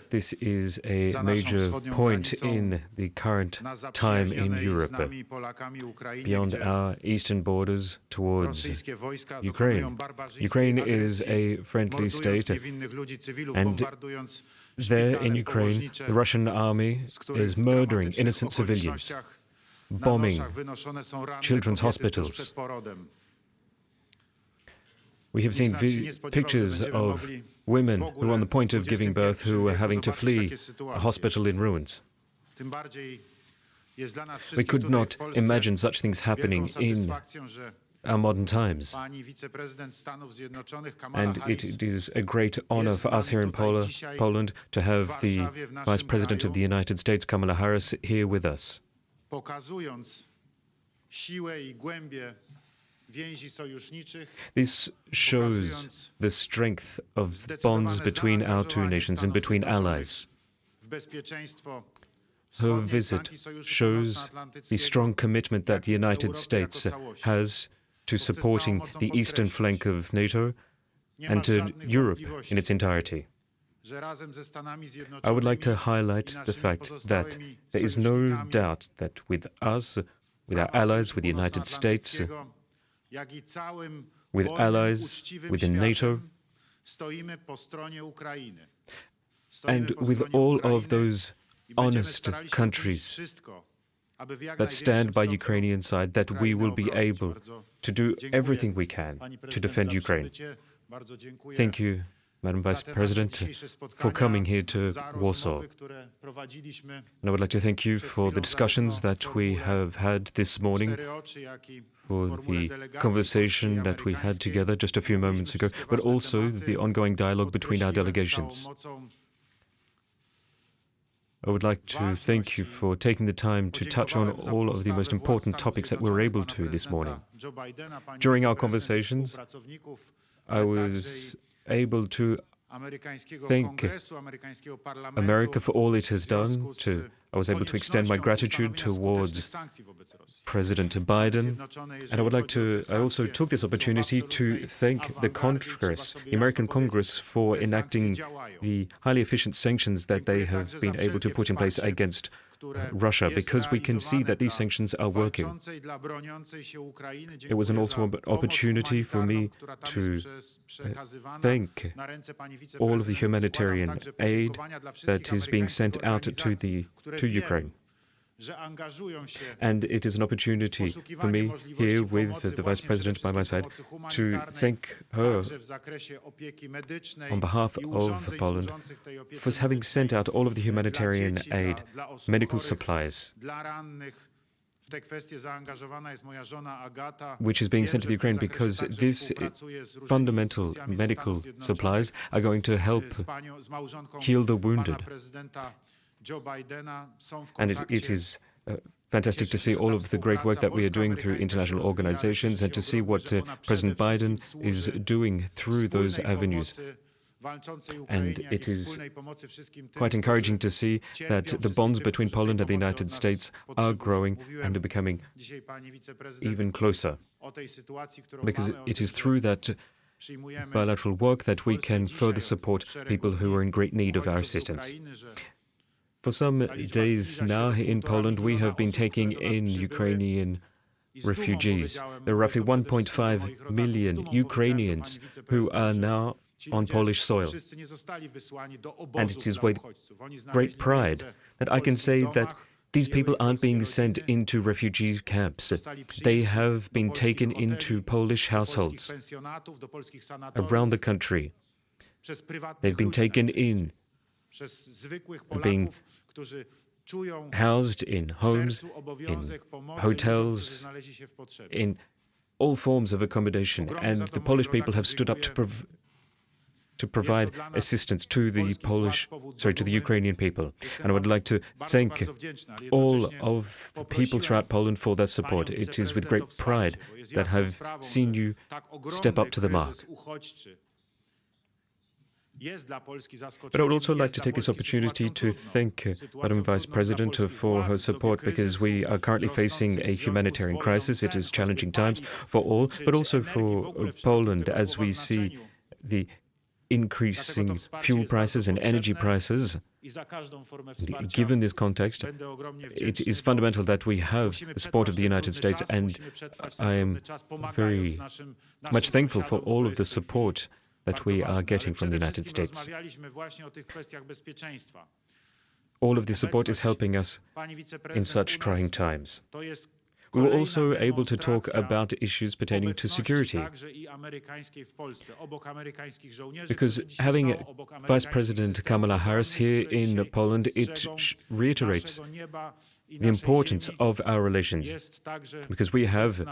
This is a major point in the current time in Europe, beyond our eastern borders towards Ukraine. Ukraine is a friendly state, and there in Ukraine, the Russian army is murdering innocent civilians, bombing children's hospitals. We have seen pictures of women who are on the point of giving birth who are having to flee a hospital in ruins. We could not imagine such things happening in our modern times. And it is a great honor for us here in Poland to have the Vice President of the United States, Kamala Harris, here with us. This shows the strength of bonds between our two nations and between allies. Her visit shows the strong commitment that the United States has to supporting the eastern flank of NATO and to Europe in its entirety. I would like to highlight the fact that there is no doubt that with us, with our allies, with the United States, with allies within NATO, and with all of those honest countries that stand by Ukrainian side, that we will be able to do everything we can to defend Ukraine. Thank you, Madam Vice President, for coming here to Warsaw. And I would like to thank you for the discussions that we have had this morning, for the conversation that we had together just a few moments ago, but also the ongoing dialogue between our delegations. I would like to thank you for taking the time to touch on all of the most important topics that we were able to this morning. During our conversations, I was able to thank America for all it has done. I was able to extend my gratitude towards President Biden, and I also took this opportunity to thank the Congress, the American Congress, for enacting the highly efficient sanctions that they have been able to put in place against Russia, because we can see that these sanctions are working. It was also an opportunity for me to thank all of the humanitarian aid that is being sent out to Ukraine. And it is an opportunity for me here with the Vice President by my side to thank her on behalf of Poland for having sent out all of the humanitarian aid, medical supplies, which is being sent to the Ukraine, because these fundamental medical supplies are going to help heal the wounded. And it is fantastic to see all of the great work that we are doing through international organizations and to see what President Biden is doing through those avenues. And it is quite encouraging to see that the bonds between Poland and the United States are growing and are becoming even closer, because it is through that bilateral work that we can further support people who are in great need of our assistance. For some days now in Poland, we have been taking in Ukrainian refugees. There are roughly 1.5 million Ukrainians who are now on Polish soil. And it is with great pride that I can say that these people aren't being sent into refugee camps. They have been taken into Polish households around the country. They've been taken in, being housed in homes, in hotels, in all forms of accommodation. And the Polish people have stood up to provide assistance to the Ukrainian people. And I would like to thank all of the people throughout Poland for their support. It is with great pride that I've seen you step up to the mark. But I would also like to take this opportunity to thank Madam Vice President for her support, because we are currently facing a humanitarian crisis. It is challenging times for all, but also for Poland, as we see the increasing fuel prices and energy prices. Given this context, it is fundamental that we have the support of the United States, and I am very much thankful for all of the support that we are getting from the United States. All of this support is helping us in such trying times. We were also able to talk about issues pertaining to security, because having Vice President Kamala Harris here in Poland, it reiterates the importance of our relations, because we have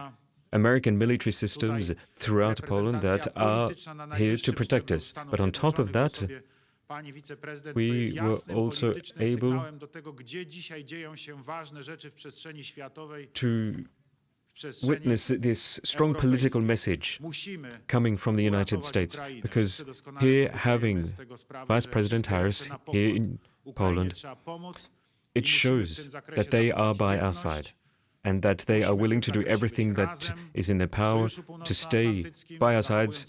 American military systems throughout Poland that are here to protect us. But on top of that, we were also able to witness this strong political message coming from the United States, because here, having Vice President Harris here in Poland, it shows that they are by our side and that they are willing to do everything that is in their power to stay by our sides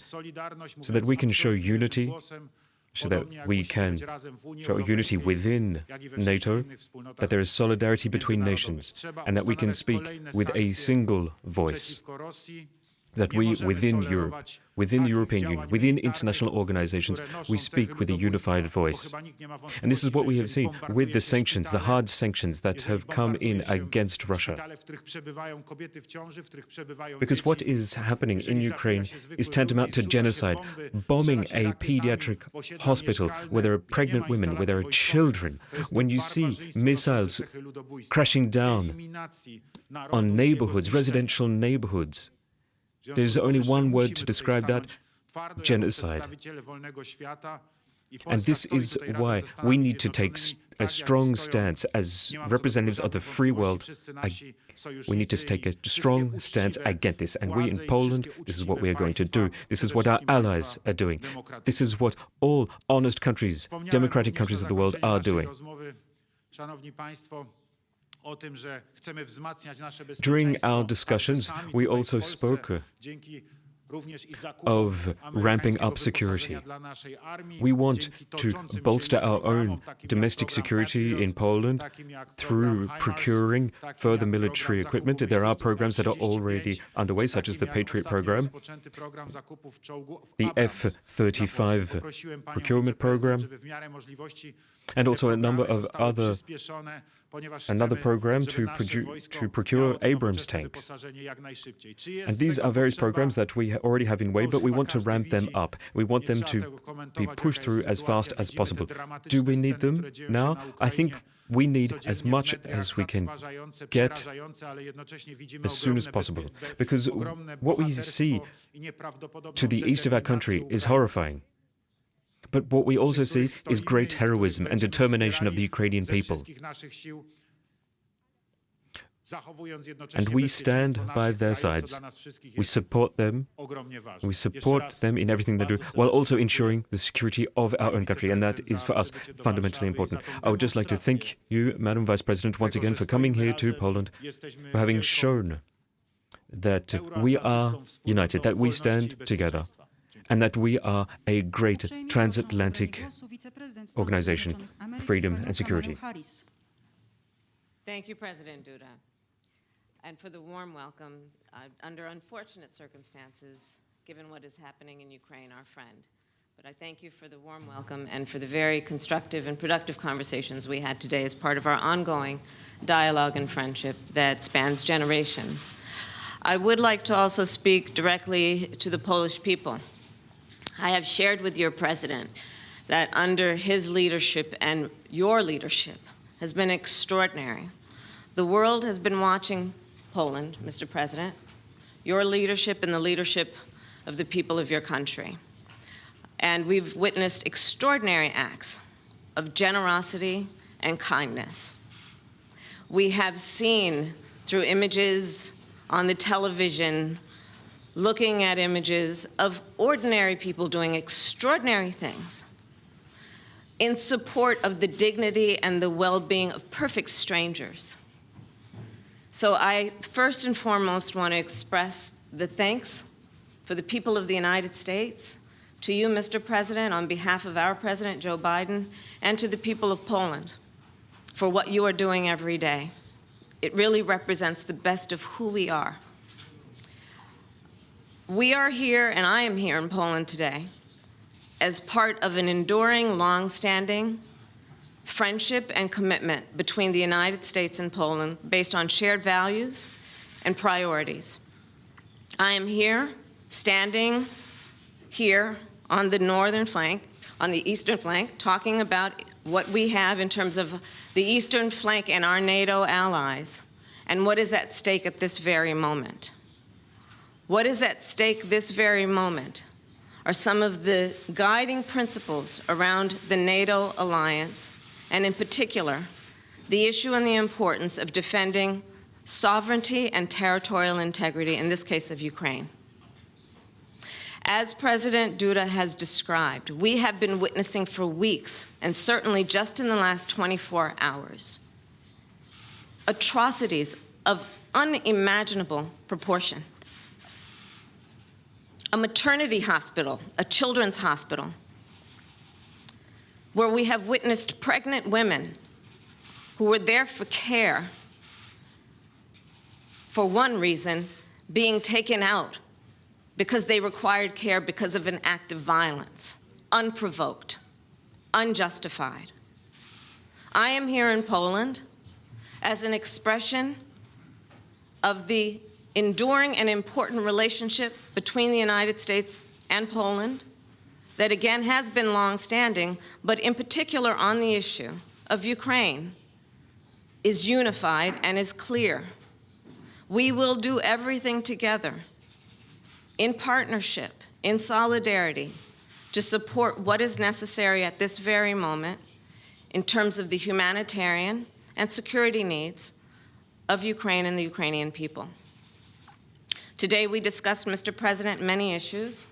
so that we can show unity, so that we can show unity within NATO, that there is solidarity between nations, and that we can speak with a single voice, that we, within Europe, within the European Union, within international organizations, we speak with a unified voice. And this is what we have seen with the sanctions, the hard sanctions that have come in against Russia. Because what is happening in Ukraine is tantamount to genocide, bombing a pediatric hospital where there are pregnant women, where there are children. When you see missiles crashing down on neighborhoods, residential neighborhoods, there's only one word to describe that: genocide. And this is why we need to take a strong stance as representatives of the free world. We need to take a strong stance against this. And we in Poland, this is what we are going to do. This is what our allies are doing. This is what all honest countries, democratic countries of the world are doing. During our discussions, we also spoke of ramping up security. We want to bolster our own domestic security in Poland through procuring further military equipment. There are programs that are already underway, such as the Patriot program, the F-35 procurement program, and also a number of another program to procure Abrams tanks. And these are various programs that we already have in way, but we want to ramp them up. We want them to be pushed through as fast as possible. Do we need them now? I think we need as much as we can get as soon as possible, because what we see to the east of our country is horrifying. But what we also see is great heroism and determination of the Ukrainian people. And we stand by their sides. We support them. We support them in everything they do, while also ensuring the security of our own country. And that is, for us, fundamentally important. I would just like to thank you, Madam Vice President, once again for coming here to Poland, for having shown that we are united, that we stand together, and that we are a great transatlantic organization for freedom and security. Thank you, President Duda, and for the warm welcome under unfortunate circumstances, given what is happening in Ukraine, our friend. But I thank you for the warm welcome and for the very constructive and productive conversations we had today as part of our ongoing dialogue and friendship that spans generations. I would like to also speak directly to the Polish people. I have shared with your president that under his leadership and your leadership has been extraordinary. The world has been watching Poland, Mr. President, your leadership and the leadership of the people of your country. And we've witnessed extraordinary acts of generosity and kindness. We have seen through images on the television, looking at images of ordinary people doing extraordinary things in support of the dignity and the well-being of perfect strangers. So I first and foremost want to express the thanks for the people of the United States to you, Mr. President, on behalf of our President, Joe Biden, and to the people of Poland for what you are doing every day. It really represents the best of who we are. We are here, and I am here in Poland today, as part of an enduring, long-standing friendship and commitment between the United States and Poland based on shared values and priorities. I am here, standing here on the northern flank, on the eastern flank, talking about what we have in terms of the eastern flank and our NATO allies, and what is at stake at this very moment. What is at stake this very moment are some of the guiding principles around the NATO alliance, and in particular, the issue and the importance of defending sovereignty and territorial integrity, in this case of Ukraine. As President Duda has described, we have been witnessing for weeks, and certainly just in the last 24 hours, atrocities of unimaginable proportion. A maternity hospital, a children's hospital, where we have witnessed pregnant women who were there for care, for one reason, being taken out because they required care because of an act of violence, unprovoked, unjustified. I am here in Poland as an expression of the enduring and important relationship between the United States and Poland that again has been long-standing, but in particular on the issue of Ukraine, is unified and is clear. We will do everything together, in partnership, in solidarity, to support what is necessary at this very moment in terms of the humanitarian and security needs of Ukraine and the Ukrainian people. Today we discussed, Mr. President, many issues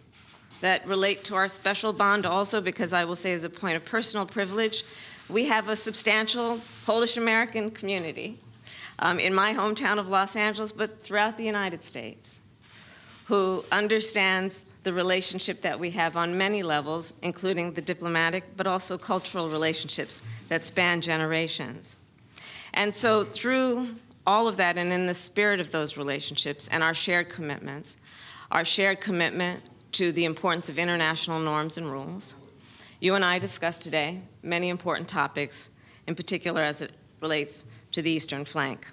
that relate to our special bond also, because I will say as a point of personal privilege, we have a substantial Polish-American community in my hometown of Los Angeles, but throughout the United States, who understands the relationship that we have on many levels, including the diplomatic, but also cultural relationships that span generations. And so through all of that, and in the spirit of those relationships and our shared commitments, our shared commitment to the importance of international norms and rules, you and I discussed today many important topics, in particular as it relates to the eastern flank.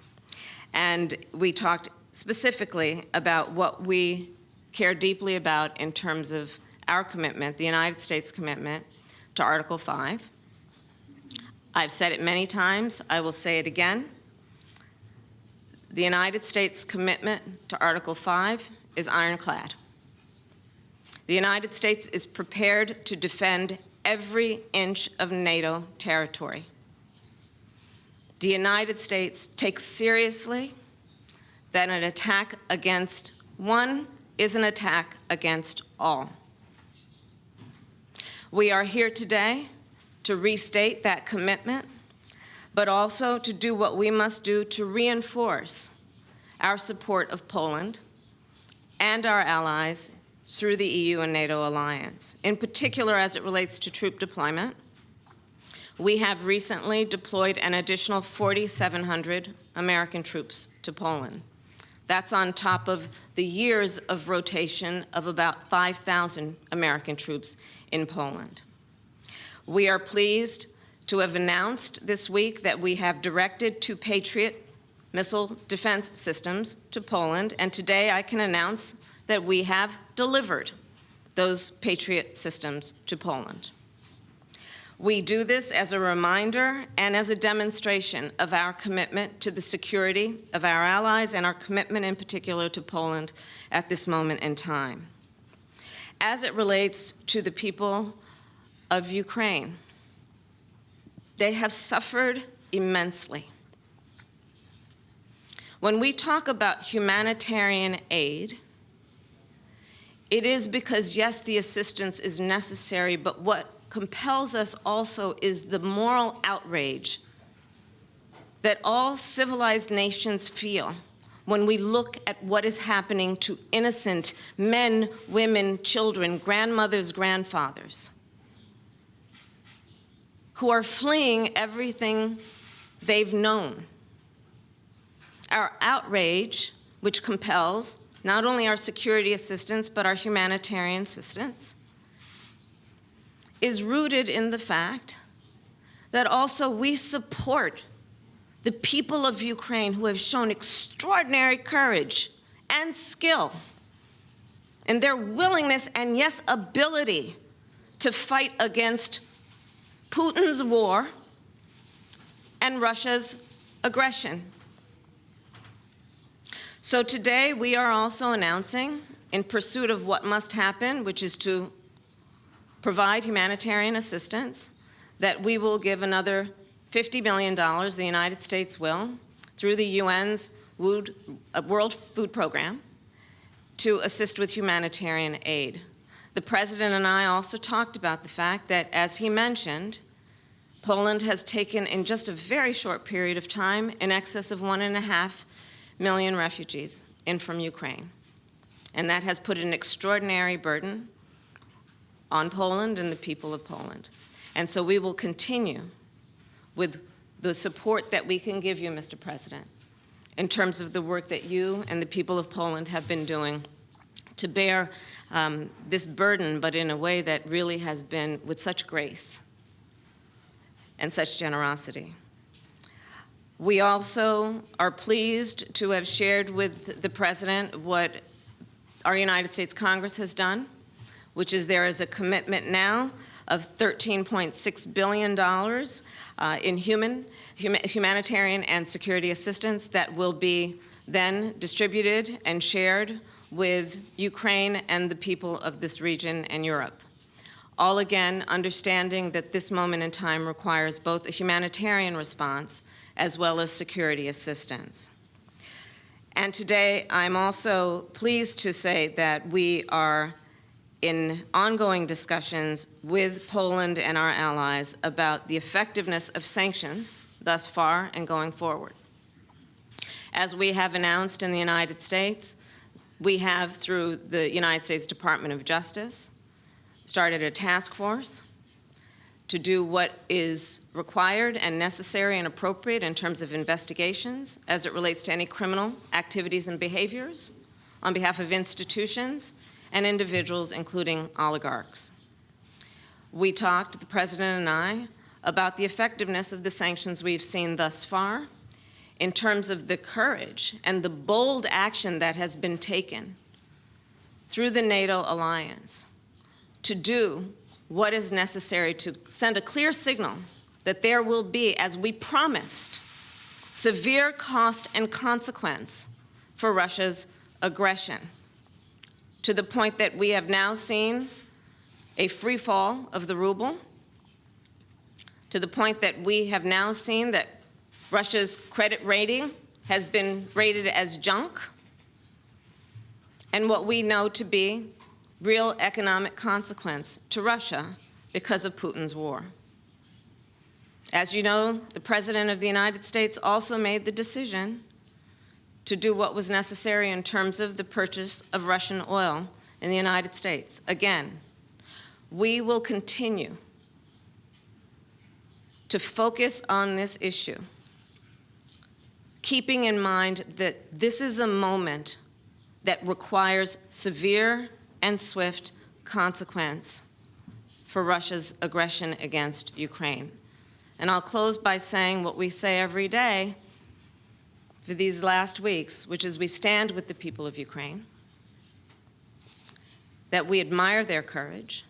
And we talked specifically about what we care deeply about in terms of our commitment, the United States commitment to Article 5. I've said it many times, I will say it again. The United States commitment to Article 5 is ironclad. The United States is prepared to defend every inch of NATO territory. The United States takes seriously that an attack against one is an attack against all. We are here today to restate that commitment, but also to do what we must do to reinforce our support of Poland and our allies through the EU and NATO alliance. In particular, as it relates to troop deployment, we have recently deployed an additional 4,700 American troops to Poland. That's on top of the years of rotation of about 5,000 American troops in Poland. We are pleased to have announced this week that we have directed 2 Patriot missile defense systems to Poland, and today I can announce that we have delivered those Patriot systems to Poland. We do this as a reminder and as a demonstration of our commitment to the security of our allies and our commitment in particular to Poland at this moment in time. As it relates to the people of Ukraine, they have suffered immensely. When we talk about humanitarian aid, it is because, yes, the assistance is necessary, but what compels us also is the moral outrage that all civilized nations feel when we look at what is happening to innocent men, women, children, grandmothers, grandfathers, who are fleeing everything they've known. Our outrage, which compels not only our security assistance, but our humanitarian assistance, is rooted in the fact that also we support the people of Ukraine who have shown extraordinary courage and skill in their willingness and, yes, ability to fight against Putin's war and Russia's aggression. So today we are also announcing, in pursuit of what must happen, which is to provide humanitarian assistance, that we will give another $50 million, the United States will, through the UN's World Food Program, to assist with humanitarian aid. The President and I also talked about the fact that, as he mentioned, Poland has taken, in just a very short period of time, in excess of 1.5 million refugees in from Ukraine. And that has put an extraordinary burden on Poland and the people of Poland. And so we will continue with the support that we can give you, Mr. President, in terms of the work that you and the people of Poland have been doing to bear this burden, but in a way that really has been with such grace and such generosity. We also are pleased to have shared with the President what our United States Congress has done, which is there is a commitment now of $13.6 billion in humanitarian and security assistance that will be then distributed and shared with Ukraine and the people of this region and Europe. All again, understanding that this moment in time requires both a humanitarian response as well as security assistance. And today, I'm also pleased to say that we are in ongoing discussions with Poland and our allies about the effectiveness of sanctions thus far and going forward. As we have announced in the United States, we have, through the United States Department of Justice, started a task force to do what is required and necessary and appropriate in terms of investigations as it relates to any criminal activities and behaviors on behalf of institutions and individuals, including oligarchs. We talked, the President and I, about the effectiveness of the sanctions we've seen thus far in terms of the courage and the bold action that has been taken through the NATO alliance to do what is necessary to send a clear signal that there will be, as we promised, severe cost and consequence for Russia's aggression, to the point that we have now seen a free fall of the ruble, to the point that we have now seen that Russia's credit rating has been rated as junk, and what we know to be real economic consequence to Russia because of Putin's war. As you know, the President of the United States also made the decision to do what was necessary in terms of the purchase of Russian oil in the United States. Again, we will continue to focus on this issue, keeping in mind that this is a moment that requires severe and swift consequence for Russia's aggression against Ukraine. And I'll close by saying what we say every day for these last weeks, which is we stand with the people of Ukraine, that we admire their courage,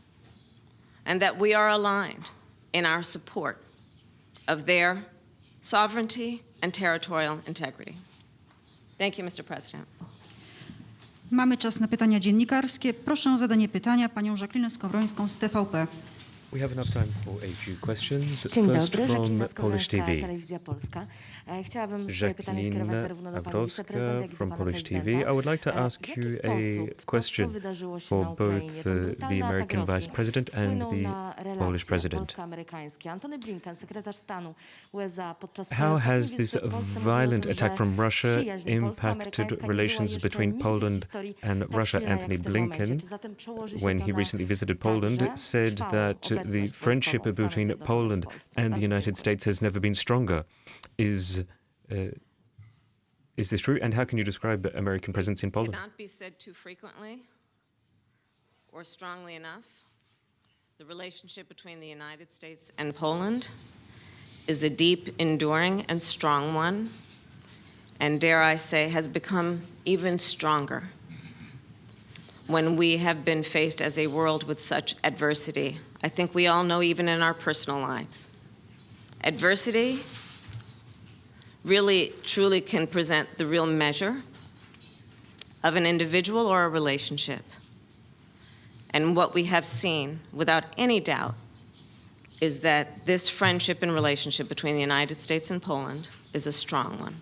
and that we are aligned in our support of their sovereignty and territorial integrity. Thank you, Mr. President. Mamy czas na pytania dziennikarskie. Proszę o zadanie pytania panią Jacqueline Skowrońską z TVP. We have enough time for a few questions. Dzień First dobry, from Żaklina Polish Skowrońska, TV. Telewizja Polska. Chciałabym swoje pytanie skierować Jacqueline zarówno do pana Abrowska wiceprezydenta, jak i do from pana Polish TV. prezydenta. I would like to W ask jaki you a sposób to, co question wydarzyło się for na Ukrainie, both ten the brutalny atak American Rosji, Vice President and wpłynął the na Polish relacje President. polsko-amerykańskie? Antony Blinken, sekretarz stanu USA, podczas How swojej has ostatniej this wizyty w Polsce mówił o violent tym, attack że from Russia przyjaźń impacted polsko-amerykańska nie była relations jeszcze between nigdy w Poland historii and tak Russia? silna jak Anthony w tym momencie? Blinken, Czy zatem przełoży się when to he na recently visited Poland, także said trwałą that the obecność friendship wojskową Stanów between Zjednoczonych w Poland Polsce? and the Bardzo United dziękuję. States has never been stronger. Is this true? And how can you describe American presence in Poland? Cannot be said too frequently or strongly enough. The relationship between the United States and Poland is a deep, enduring, and strong one, and dare I say, has become even stronger when we have been faced as a world with such adversity. I think we all know, even in our personal lives, adversity really, truly can present the real measure of an individual or a relationship. And what we have seen, without any doubt, is that this friendship and relationship between the United States and Poland is a strong one.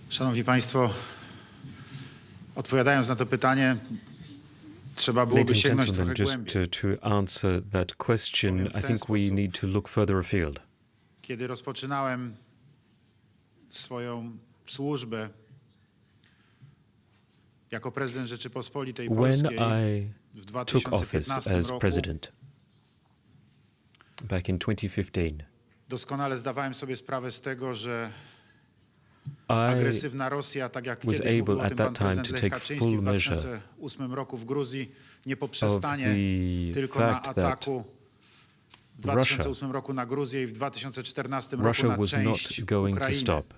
Szanowni Państwo, odpowiadając na to pytanie, trzeba byłoby Ladies and sięgnąć trochę gentlemen, głębiej. just to answer that question, Powiem w I ten think we sposób. need to look further afield. Kiedy rozpoczynałem swoją służbę jako prezydent Rzeczypospolitej When Polskiej I w took office 2015 as roku, president back in 2015, doskonale zdawałem sobie sprawę z tego, że I agresywna Rosja, tak jak was kiedyś mówił able o at tym that pan time prezydent to Lech take Kaczyński full w measure 2008 roku w Gruzji, nie of poprzestanie the tylko na fact that ataku w 2008 roku na Gruzję i w 2014 roku Russia na was not część going to Ukrainy. stop,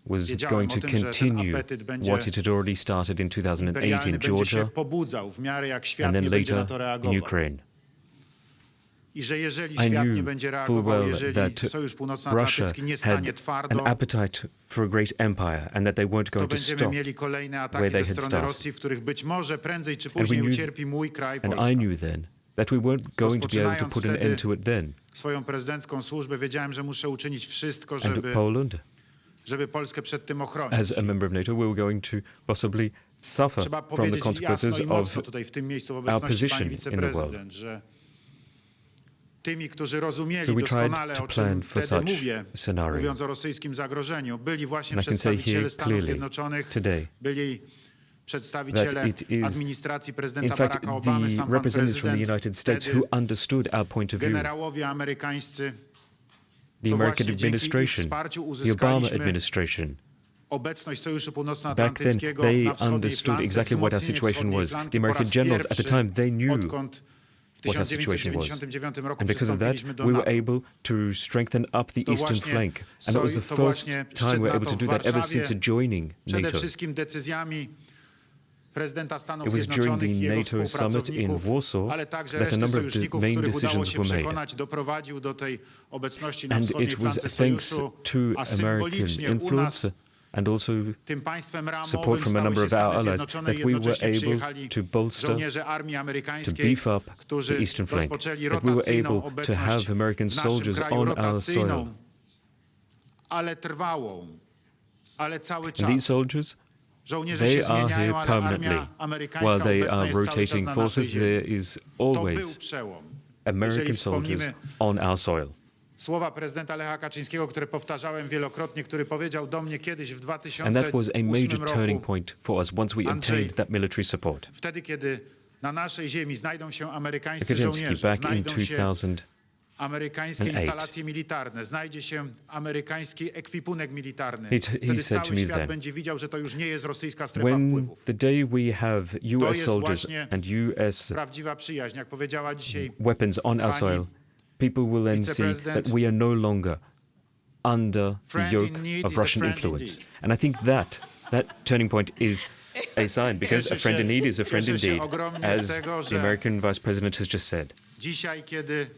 was Wiedziałem going o to tym, że ten continue apetyt będzie what it had already started in 2008 imperialny, in będzie się Georgia pobudzał w miarę jak świat and nie then będzie na later to in reagował. Ukraine. I że jeżeli I świat nie knew będzie full reagował, well jeżeli that Sojusz Russia Północnoatlantycki nie stanie had twardo, an appetite for a great empire and that they weren't to going to będziemy stop. mieli kolejne where ataki they ze had strony started. Rosji, w których być może prędzej czy we później knew- ucierpi mój kraj, And Polska. I knew then that we weren't going to be able to Rozpoczynając put an wtedy end to it then. swoją prezydencką służbę, wiedziałem, że muszę uczynić wszystko, And żeby Polskę przed tym ochronić. as a member of NATO, we were going to possibly suffer Trzeba from the powiedzieć jasno consequences i mocno of tutaj w tym miejscu w our obecności position pani in the world. wiceprezydent, że tymi, którzy So rozumieli we tried doskonale, to o plan czym for wtedy such mówię, a scenario. mówiąc o rosyjskim zagrożeniu, byli właśnie And I can say przedstawiciele here Stanów clearly Zjednoczonych, today byli przedstawiciele that it is, administracji in prezydenta fact, Baracka Obamy, the sam pan representatives from the prezydent, United States wtedy who understood our point of view. generałowie amerykańscy. The To American właśnie dzięki ich administration, wsparciu the Obama uzyskaliśmy administration. obecność Sojuszu Back then, Północnoatlantyckiego they na wschodniej understood flance, exactly what our wzmocnienie situation wschodniej was. flanki The po American raz generals at the pierwszy, time, they knew odkąd w what our situation was. 1999 roku And because of that, przystąpiliśmy do we were NATO. able to strengthen up the To eastern właśnie flank. And it was the to first właśnie time we were able to szczyt do NATO that w ever Warszawie, since joining Przede NATO. wszystkim decyzjami prezydenta Stanów It was during Zjednoczonych i the jego NATO summit in współpracowników, Warsaw ale także that a reszty number of the sojuszników, main których udało decisions się were made. przekonać, doprowadził do tej obecności na And wschodniej it was flance thanks sojuszu, to a American symbolicznie u influence nas and also tym państwem ramowym support from a stały number się of our Stany allies Zjednoczone that i we were jednocześnie able przyjechali to bolster, żołnierze armii to amerykańskiej, beef up którzy the eastern flank, rozpoczęli that we were rotacyjną able to obecność have American w naszym soldiers kraju, on our soil. rotacyjną, ale trwałą, ale cały And these czas. soldiers, Żołnierze they się are here zmieniają, ale permanently. armia amerykańska While they obecna are jest cały czas rotating na forces, naszej ziemi. there is To był always przełom. American Jeżeli soldiers wspomnimy on our soil. słowa prezydenta Lecha Kaczyńskiego, które powtarzałem wielokrotnie, który powiedział do mnie kiedyś w And 2008 that was a major turning roku, point for us once we Andrzej, obtained that military support. wtedy kiedy na naszej ziemi znajdą się amerykańscy Kaczynski, żołnierze, back in znajdą się 2008, amerykańskie instalacje militarne, znajdzie się amerykański ekwipunek militarny. He Wtedy said to cały me świat then, będzie widział, że to już nie jest rosyjska strefa when wpływów. the day we have US jest soldiers właśnie and US Prawdziwa przyjaźń, jak powiedziała dzisiaj weapons on our pani soil, people will then see wiceprezydent, that we are no longer under the friend in yoke need of is a Russian friend influence. indeed. And I think that turning point is a sign, because a friend in need is a friend Cieszę się indeed, ogromnie as z tego, the że American Vice President has just said. dzisiaj, kiedy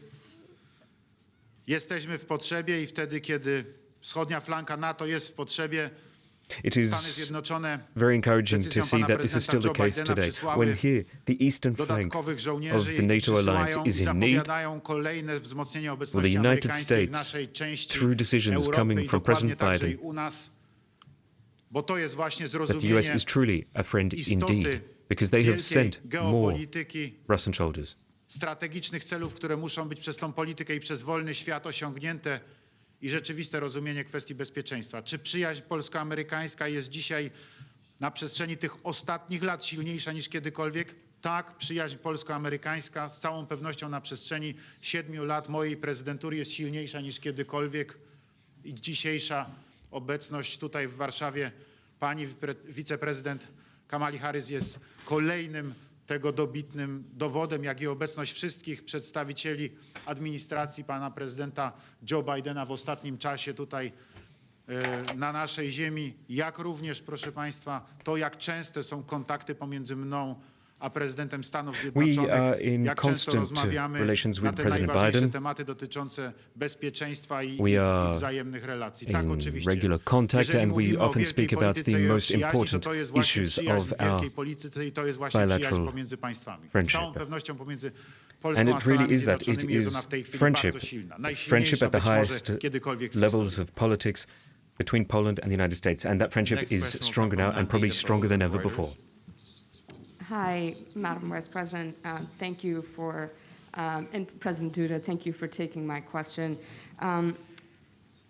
jesteśmy w potrzebie i wtedy, kiedy wschodnia flanka NATO jest w potrzebie, It Stany is Zjednoczone very encouraging to decyzją see pana that this is still the prezydenta case Joe Bidena today, when przysłały here the eastern flank dodatkowych of żołnierzy the i NATO alliance przysyłają i is in need. zapowiadają kolejne wzmocnienie Well, obecności the United amerykańskiej w States, naszej części through decisions Europy coming i from dokładnie President także i Biden, u nas, bo to jest właśnie that the US zrozumienie is truly a friend istoty indeed, because they have wielkiej sent more geopolityki, Russian soldiers. strategicznych celów, które muszą być przez tą politykę i przez wolny świat osiągnięte i rzeczywiste rozumienie kwestii bezpieczeństwa. Czy przyjaźń polsko-amerykańska jest dzisiaj na przestrzeni tych ostatnich lat silniejsza niż kiedykolwiek? Tak, przyjaźń polsko-amerykańska z całą pewnością na przestrzeni 7 lat mojej prezydentury jest silniejsza niż kiedykolwiek i dzisiejsza obecność tutaj w Warszawie pani wiceprezydent Kamali Harris jest kolejnym tego dobitnym dowodem, jak i obecność wszystkich przedstawicieli administracji pana prezydenta Joe Bidena w ostatnim czasie tutaj na naszej ziemi, jak również, proszę państwa, to jak częste są kontakty pomiędzy mną a prezydentem Stanów We Zjednoczonych, are in jak często constant rozmawiamy relations na with te President najważniejsze Biden. tematy dotyczące bezpieczeństwa i We are wzajemnych relacji. Tak, in oczywiście. regular contact, Jeżeli and we mówimy o often wielkiej speak about polityce the i o most przyjaźni, important to jest właśnie issues przyjaźń of w wielkiej our polityce i to jest właśnie przyjaźń bilateral pomiędzy państwami. Z friendship. całą pewnością pomiędzy And Polską a it really Stanami is that. It Zjednoczonymi jest is ona w tej chwili friendship, bardzo silna. friendship Najsilniejsza at the być może highest kiedykolwiek w levels historii. of politics between Poland and the United States. And that friendship Next is question will stronger come now from and probably Andrzej, stronger than ever Reuters. before. Hi, Madam Vice President. Thank you for, and President Duda, thank you for taking my question.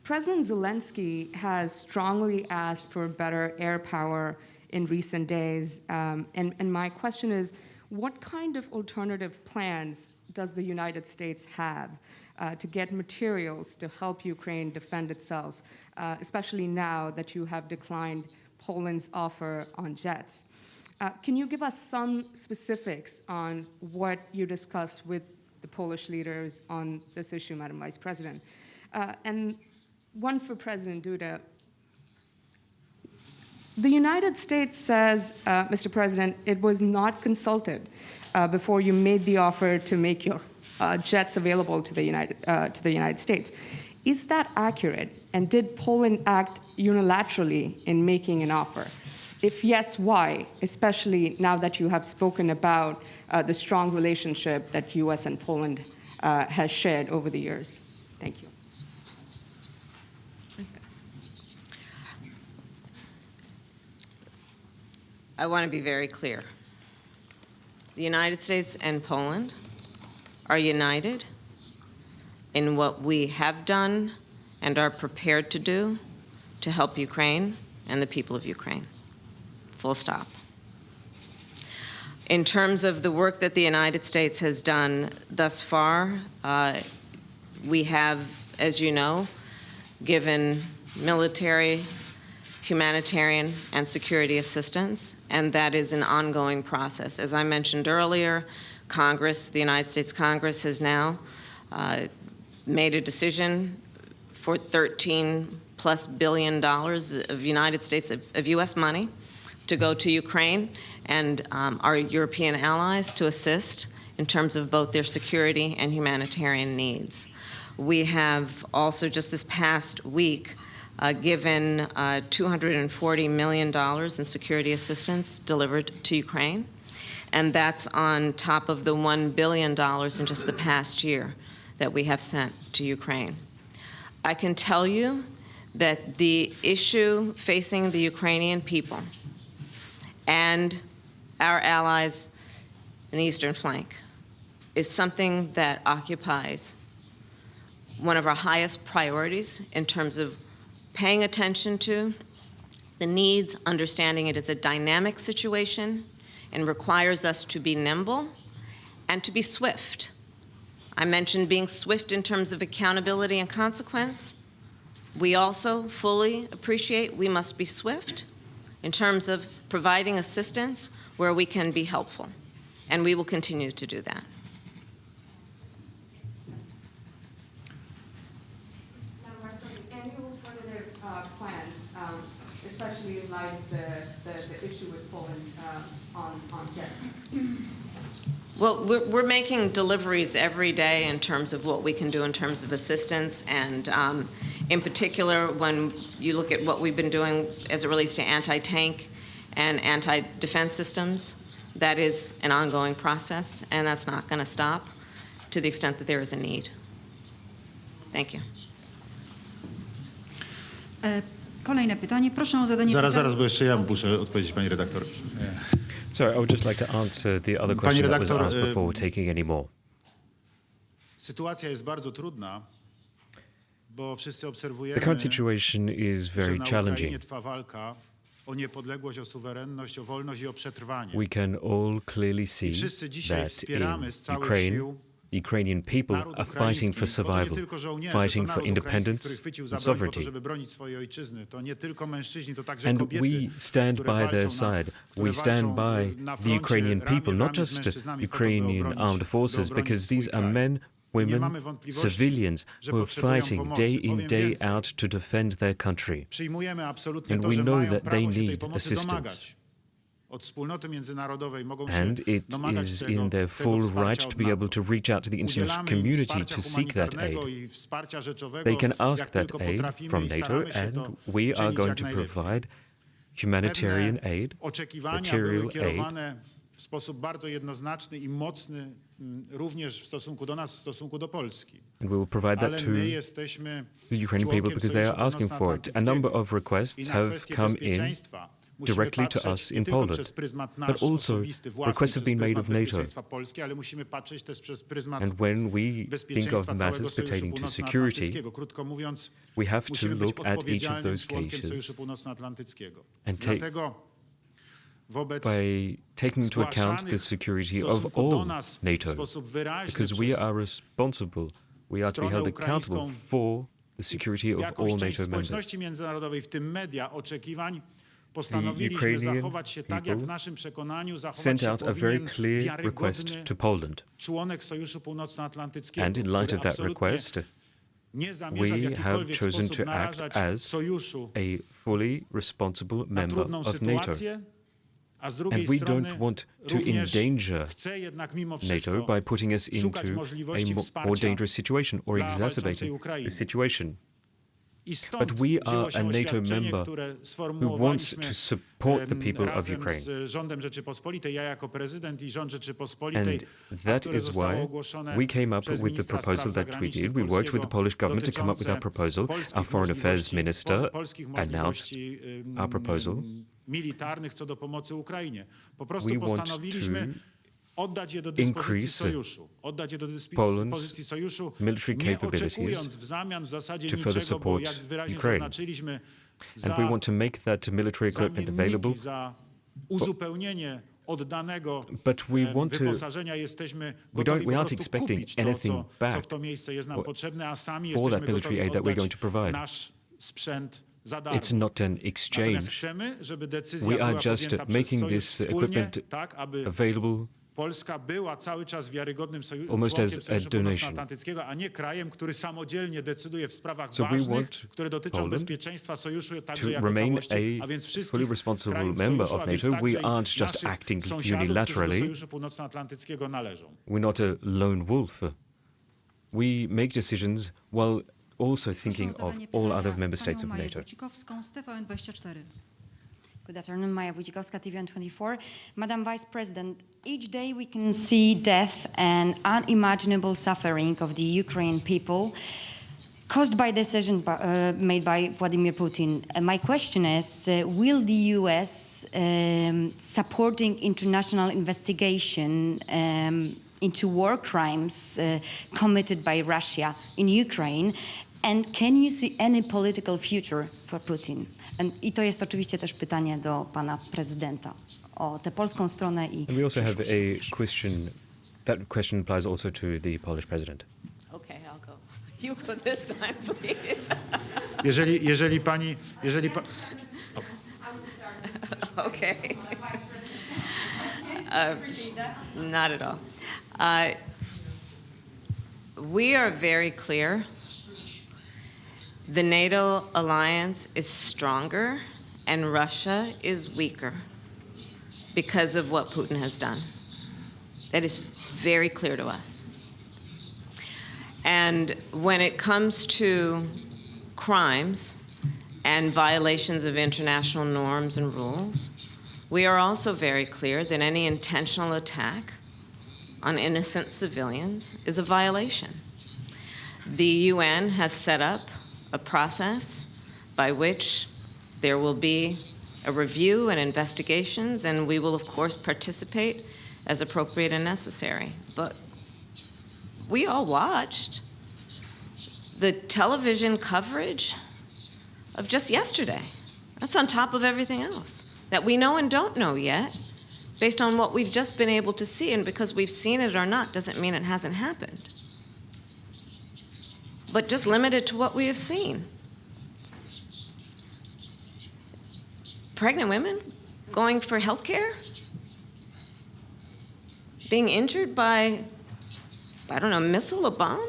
President Zelensky has strongly asked for better air power in recent days. And my question is, what kind of alternative plans does the United States have to get materials to help Ukraine defend itself, especially now that you have declined Poland's offer on jets? Can you give us some specifics on what you discussed with the Polish leaders on this issue, Madam Vice President? And one for President Duda. The United States says, Mr. President, it was not consulted before you made the offer to make your jets available to the United States. Is that accurate? And did Poland act unilaterally in making an offer? If yes, why? Especially now that you have spoken about the strong relationship that U.S. and Poland has shared over the years. Thank you. I want to be very clear. The United States and Poland are united in what we have done and are prepared to do to help Ukraine and the people of Ukraine. Full stop. In terms of the work that the United States has done thus far, we have, as you know, given military, humanitarian, and security assistance, and that is an ongoing process. As I mentioned earlier, Congress, the United States Congress, has now made a decision for $13+ billion of United States, of U.S. money to go to Ukraine and our European allies to assist in terms of both their security and humanitarian needs. We have also just this past week given $240 million in security assistance delivered to Ukraine, and that's on top of the $1 billion in just the past year that we have sent to Ukraine. I can tell you that the issue facing the Ukrainian people and our allies in the eastern flank is something that occupies one of our highest priorities in terms of paying attention to the needs, understanding it is a dynamic situation and requires us to be nimble and to be swift. I mentioned being swift in terms of accountability and consequence. We also fully appreciate we must be swift in terms of providing assistance where we can be helpful, and we will continue to do that. Any alternative plans, especially in light of the issue with Poland on jets? Well, we're making deliveries every day in terms of what we can do in terms of assistance, and in particular, when you look at what we've been doing as it relates to anti-tank and anti-defense systems, that is an ongoing process, and that's not going to stop to the extent that there is a need. Thank you. Kolejne pytanie. Proszę o zadanie Zaraz, bo jeszcze ja muszę odpowiedzieć, pani redaktor. Sorry, I would just like to answer the other question that was asked before taking any more. Sytuacja jest bardzo trudna, bo wszyscy The obserwujemy, current situation is że very na Ukrainie challenging. trwa walka o niepodległość, o suwerenność, o wolność i o przetrwanie. We can all clearly see wszyscy dzisiaj that wspieramy z in całych Ukraine, sił the Ukrainian people naród are fighting for ukraiński, bo to nie survival, tylko żołnierze, fighting to for naród ukraiński, który independence chwycił za and broń po to, sovereignty. żeby bronić swojej ojczyzny. To nie tylko mężczyźni, to także And kobiety, we stand które by walczą their na- side. które We stand walczą by na the froncie Ukrainian ramię w people, ramię not z just mężczyznami po to, by Ukrainian obronić- armed forces, by obronić because swój these are kraj. men, Nie women, mamy wątpliwości, civilians że who are potrzebują fighting pomocy. day in, Powiem day więcej. out to defend their country. Przyjmujemy absolutnie And to, we że know mają that they prawo się tej need pomocy assistance. domagać. Od wspólnoty międzynarodowej mogą się And it domagać is tego, in their tego full wsparcia right od to be able NATO. to reach out to the international Udzielamy im community wsparcia to seek that aid. humanitarnego i wsparcia rzeczowego, They can ask jak that tylko aid potrafimy from i NATO, staramy się and to we are czynić going jak to najlepiej. provide humanitarian aid, Oczekiwania były material aid, kierowane w sposób bardzo jednoznaczny i mocny również w stosunku do nas, w stosunku do Polski. and we will provide Ale that to my jesteśmy the Ukrainian people because they are asking for it. A number of I requests na have kwestie come in bezpieczeństwa musimy directly to patrzeć us nie in tylko Poland. przez pryzmat But nasz also osobisty, własny, requests have przez been made pryzmat of NATO. bezpieczeństwa Polski, ale musimy patrzeć też przez pryzmat And when we think bezpieczeństwa of całego matters Sojuszu pertaining to security, Północnoatlantyckiego. Krótko mówiąc, we have to musimy być look at each of odpowiedzialnym those członkiem cases Sojuszu Północnoatlantyckiego. and take- Dlatego wobec by taking into account the zgłaszanych security w of stosunku do all nas w NATO, sposób wyraźny because we przez are responsible, we are to be stronę held accountable ukraińską for the security of jakąś all część NATO members. społeczności międzynarodowej, w tym media, oczekiwań, postanowiliśmy Ukrainian zachować się tak, jak w people naszym przekonaniu zachować sent się out a very powinien clear request wiarygodny to Poland. członek Sojuszu Północnoatlantyckiego, And in light który of that absolutnie request, nie zamierza w we have jakikolwiek chosen sposób to act narażać as Sojuszu a fully responsible na member trudną of NATO. sytuację, a z drugiej And we strony don't want to również endanger chce jednak mimo NATO wszystko by putting us into szukać a możliwości more wsparcia dangerous situation or dla walczącej exacerbating Ukrainy. the situation. I stąd But we wzięło are się a NATO oświadczenie, member które who sformułowaliśmy wants to support the people of razem Ukraine. z rządem Rzeczypospolitej, ja jako prezydent i rząd Rzeczypospolitej, And that które is zostało why ogłoszone we came up przez with the ministra proposal spraw that we zagranicznych did. We worked with the polskiego Polish government to come up with our dotyczące proposal. polskich Our foreign affairs możliwości- minister polskich announced możliwości, our proposal. militarnych co do pomocy Ukrainie. Po prostu We want postanowiliśmy to oddać je do dyspozycji increase Sojuszu. Oddać je do Poland's dyspozycji Sojuszu, military nie capabilities oczekując w zamian w zasadzie to further niczego, bo support jak wyraźnie Ukraine. zaznaczyliśmy, And we want to make that military equipment available. za uzupełnienie oddanego But we want to- wyposażenia jesteśmy we gotowi aren't po prostu expecting kupić to, anything co back w to miejsce jest nam for- potrzebne, a sami for that jesteśmy military gotowi aid that we're oddać going to provide. nasz sprzęt za darmo. It's not an Natomiast exchange. chcemy, żeby decyzja We are była just podjęta przez making Sojusz this wspólnie, equipment tak, aby available Polska była cały czas wiarygodnym Almost członkiem as a Sojuszu donation. Północnoatlantyckiego, a nie krajem, który samodzielnie decyduje w sprawach So we ważnych, want które dotyczą Poland bezpieczeństwa Sojuszu także to jako remain całości, a a więc wszystkich fully responsible krajów member Sojuszu, of a więc NATO. We także i aren't just naszych acting sąsiadów, unilaterally. którzy do Sojuszu Północnoatlantyckiego należą. We're not a lone wolf. We make decisions while also thinking Proszę o of zadanie all pytania other member states panią of Maję NATO. Wójcikowską z TVN24. Good afternoon, Maja Wójcikowska, TVN24. Madam Vice President, each day we can see death and unimaginable suffering of the Ukrainian people caused by decisions made by Vladimir Putin. My question is, will the US supporting international investigation into war crimes committed by Russia in Ukraine? And can you see any political future for Putin? I to jest oczywiście też pytanie do pana prezydenta o tę polską stronę i And we also have przyszłość. a question. That question applies also to the Polish president. Okay, I'll go. You go this time, please. Jeżeli pani... Okay. Not at all. We are very clear. The NATO alliance is stronger and Russia is weaker because of what Putin has done. That is very clear to us. And when it comes to crimes and violations of international norms and rules, we are also very clear that any intentional attack on innocent civilians is a violation. The UN has set up a process by which there will be a review and investigations, and we will, of course, participate as appropriate and necessary. But we all watched the television coverage of just yesterday. That's on top of everything else that we know and don't know yet, based on what we've just been able to see. And because we've seen it or not doesn't mean it hasn't happened. But just limited to what we have seen. Pregnant women going for health care, being injured by, I don't know, a missile, a bomb,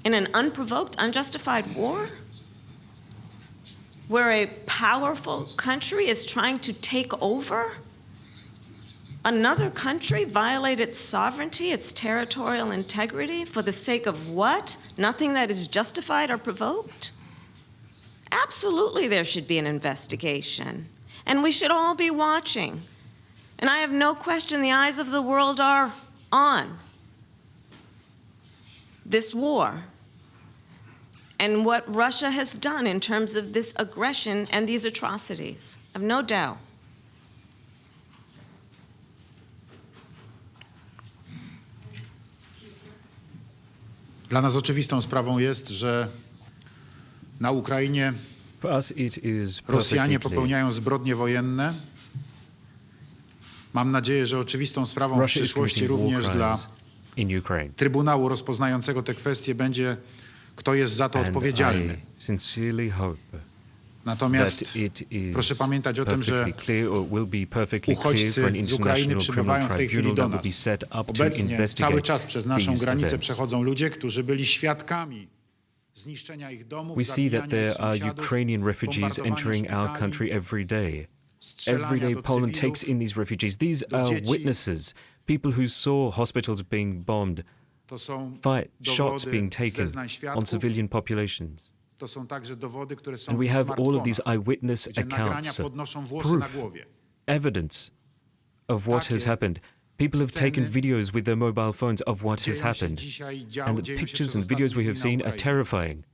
in an unprovoked, unjustified war, where a powerful country is trying to take over another country, violate its sovereignty, its territorial integrity, for the sake of what? Nothing that is justified or provoked? Absolutely, there should be an investigation. And we should all be watching. And I have no question the eyes of the world are on this war and what Russia has done in terms of this aggression and these atrocities. I have no doubt. Dla nas oczywistą sprawą jest, że na Ukrainie For us, it is Rosjanie perfectly clear. popełniają zbrodnie wojenne. Mam nadzieję, że oczywistą sprawą w Russia is przyszłości committing war również dla crimes in Ukraine. Trybunału rozpoznającego te kwestie będzie, kto jest za to And odpowiedzialny. I sincerely hope Natomiast that it is proszę pamiętać o tym, że perfectly clear, or will be perfectly clear, uchodźcy for an z Ukrainy international przybywają criminal w tej chwili tribunal do that will be nas. set up to Obecnie cały investigate czas przez naszą these granicę events. przechodzą ludzie, którzy byli świadkami zniszczenia ich domów, We see that zabijania ich there are sąsiadów, Ukrainian refugees bombardowania entering our szpitali, country every day. strzelania Every day, do Poland cywilów, takes in these refugees. These do are dzieci. witnesses, people who saw hospitals being bombed, To są shots dowody being z taken zeznań on świadków. civilian populations. To są także dowody, które są And we w have all of these smartfonach, eyewitness gdzie nagrania accounts, podnoszą włosy na proof, głowie. evidence of what has Takie happened. People have taken sceny videos with their mobile phones of what has Dzieją się happened. dzisiaj, And the dzieją się pictures przez and videos we ostatnie have dni seen na are Ukrainie. terrifying.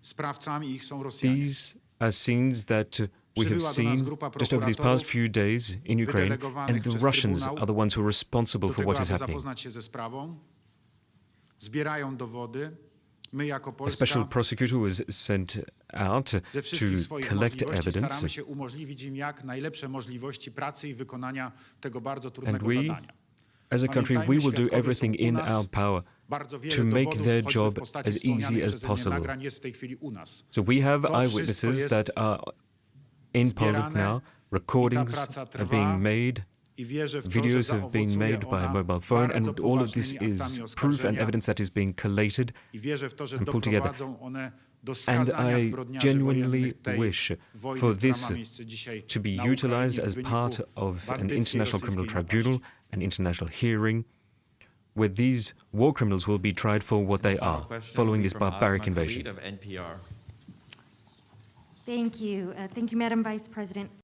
Sprawcami ich są Rosjanie. These are scenes that we have Przybyła do nas seen grupa just over these past few days in Ukraine, wydelegowanych and the przez Russians Trybunał are the ones who are responsible do for tego, what is aby happening. zapoznać się ze sprawą. Zbierają dowody. My jako A special Polska prosecutor was sent out ze to wszystkich swoich collect możliwości evidence, staramy się umożliwić im jak najlepsze możliwości pracy i wykonania tego bardzo and trudnego we, zadania. as a country, we Pamiętajmy, will do świadkowie everything są u in nas. our power Bardzo wiele to make dowodów, their choćby job w postaci as easy wspomnianych as przeze mnie possible. nagrań jest w tej chwili u nas. So we have To wszystko eyewitnesses jest that are in Poland zbierane now. i ta Recordings praca are trwa. being made. I wierzę w to, Videos że have been zaowocuje made by a ona mobile phone, bardzo and all of this poważnymi is aktami proof and oskarżenia. evidence that is being collated. I wierzę w to, że and pulled together. doprowadzą one do And skazania I zbrodniarzy genuinely wojennych tej wish wojny, for która this ma miejsce dzisiaj to be na utilized Ukrainie w as wyniku part of an bandyckiej international criminal rosyjskiej tribunal, napaści. an international hearing, where these war criminals will be tried for what they are, following this barbaric invasion. Of NPR. Thank you. Thank you, Madam Vice President.